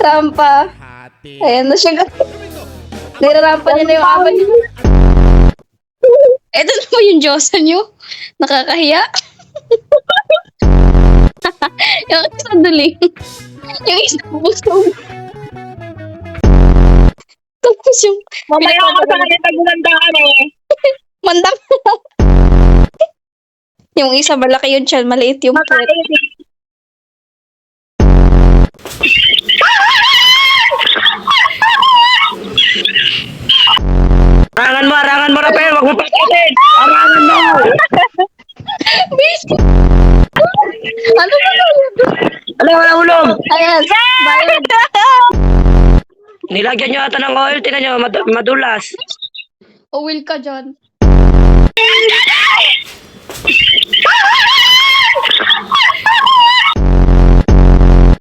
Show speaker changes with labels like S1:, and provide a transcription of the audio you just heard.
S1: Rampa. Ayan na siya. Nirarampa niya na yung aba niya. Eto na ba yung Diyosa niyo? Nakakahiya. Yung isa duling. Yung isa busog. Tapos yung...
S2: Mamaya ako sa kanya tagumandaan eh.
S1: Mandam. Yung isa malaki yung tiyan, maliit yung puwet.
S2: Arangan mo, Rafael. Wag mo pakitin. Arangan mo.
S1: Bis! Ano ba yun?
S2: Wala, wala ulong.
S1: Ayan, bayad.
S2: Nilagyan nyo ata ng oil. Tinan nyo, madulas.
S1: Uwil ka dyan.